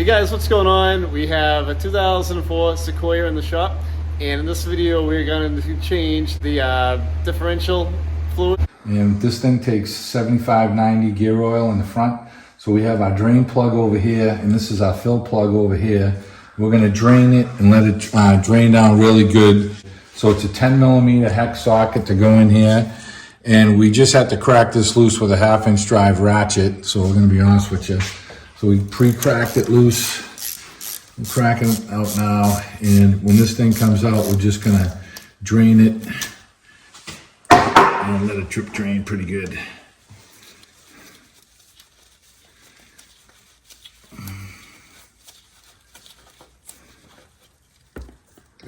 Hey guys, what's going on? We have a 2004 Sequoia in the shop, and in this video we're going to change the differential fluid. And this thing takes 75-90 gear oil in the front. So we have our drain plug over here, and this is our fill plug over here. We're gonna drain it and let it drain down really good. So it's a 10mm hex socket to go in here. And we just had to crack this loose with a 1/2" drive ratchet. So we're gonna be honest with you. So we pre-cracked it loose. We're cracking it out now. And when this thing comes out, we're just gonna drain it and let it drip drain pretty good.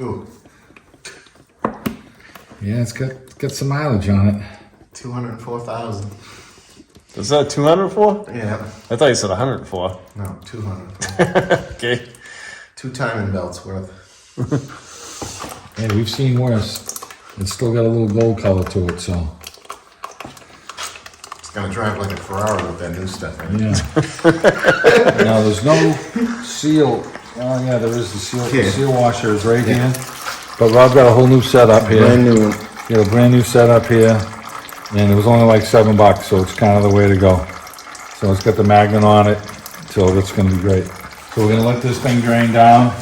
Ooh. Yeah, it's got some mileage on it. 204,000. Is that 204? Yeah. I thought you said 104. No, 204. Okay. 2 timing belts worth. Hey, we've seen worse. It's still got a little gold color to it, so. It's gonna drive like a Ferrari with that new stuff in it. Yeah. Now, there's no seal. Oh, yeah, there is the seal. The Yeah. seal washer is right here. But Rob got a whole new setup here. Brand new one. Got a brand new setup here. And it was only like $7, so it's kind of the way to go. So it's got the magnet on it, so that's gonna be great. So we're gonna let this thing drain down.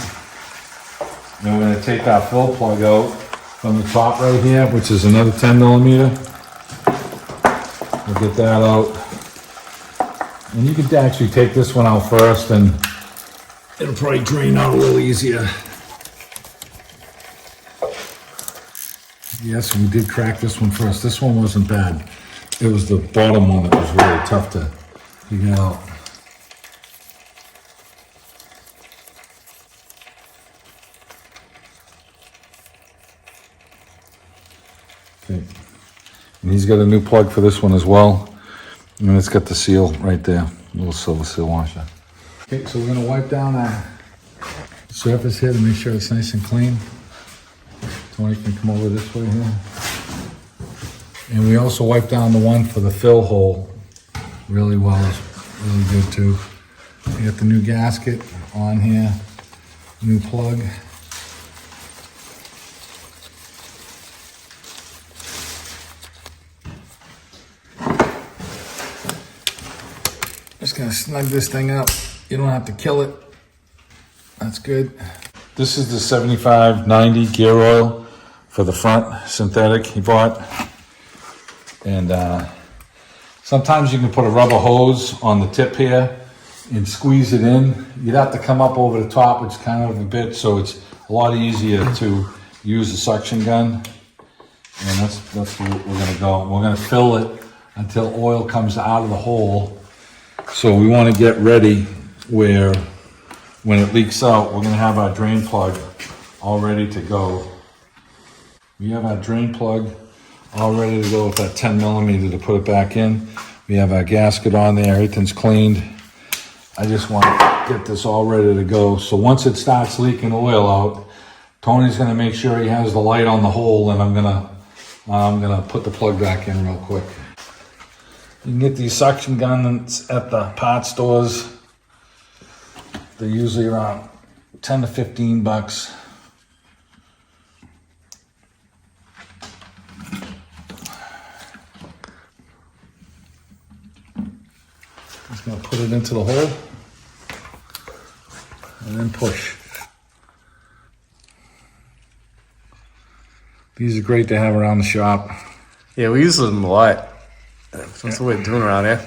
Then we're gonna take our fill plug out from the top right here, which is another 10mm. We'll get that out. And you could actually take this one out first and it'll probably drain out a little easier. Yes, we did crack this one first. This one wasn't bad. It was the bottom one that was really tough to figure out. Okay. And he's got a new plug for this one as well. And it's got the seal right there, little silver seal washer. Okay, so we're gonna wipe down our surface here to make sure it's nice and clean. Tony can come over this way here. And we also wipe down the one for the fill hole really well. It's really good too. We got the new gasket on here, new plug. Just gonna snug this thing up. You don't have to kill it. That's good. This is the 75-90 gear oil for the front, synthetic he bought. And sometimes you can put a rubber hose on the tip here and squeeze it in. You'd have to come up over the top, which is kind of a bit, so it's a lot easier to use a suction gun. And that's where we're gonna go. We're gonna fill it until oil comes out of the hole. So we wanna get ready where when it leaks out, we're gonna have our drain plug all ready to go. We have our drain plug all ready to go with that 10mm to put it back in. We have our gasket on there, everything's cleaned. I just want to get this all ready to go. So once it starts leaking oil out, Tony's gonna make sure he has the light on the hole, and I'm gonna put the plug back in real quick. You can get these suction guns at the parts stores. They're usually around 10 to 15 bucks. Just gonna put it into the hole and then push. These are great to have around the shop. Yeah, we use them a lot. That's what we're doing around here.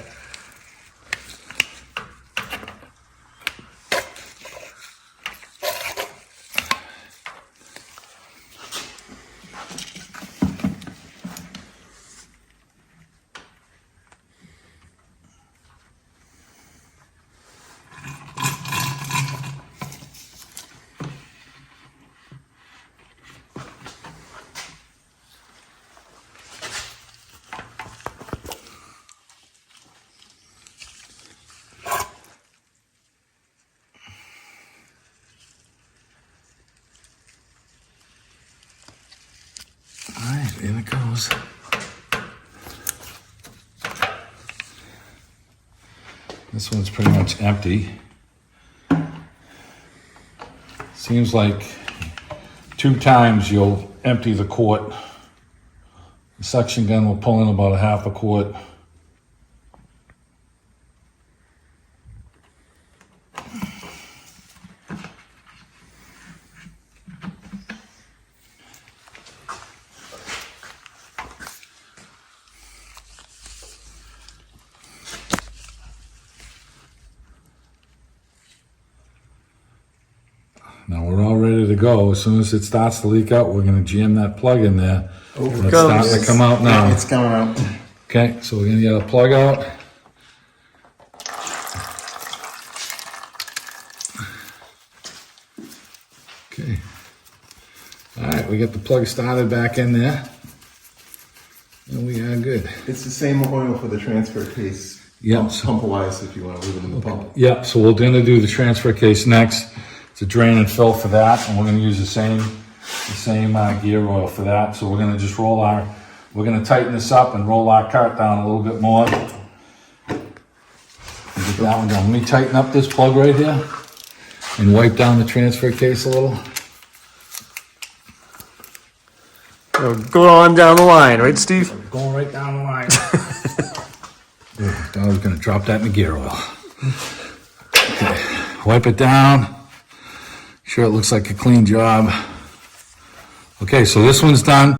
All right, in it goes. This one's pretty much empty. Seems like 2 times you'll empty the quart. The suction gun will pull in about a half a quart. Now we're all ready to go. As soon as it starts to leak out, we're gonna jam that plug in there. It's starting to come out now. It's coming out. Okay, so we're gonna get a plug out. Okay. All right, we got the plug started back in there. And we are good. It's the same oil for the transfer case. Yeah. Pump wise, if you want to leave it in the pump. Yeah, so we're gonna do the transfer case next. It's a drain and fill for that, and we're gonna use the same gear oil for that. So we're gonna just we're gonna tighten this up and roll our cart down a little bit more. And get that one down. Let me tighten up this plug right here and wipe down the transfer case a little. So go on down the line, right, Steve? Going right down the line. Ooh, thought I was gonna drop that in the gear oil. Okay, wipe it down. Sure, it looks like a clean job. Okay, so this one's done.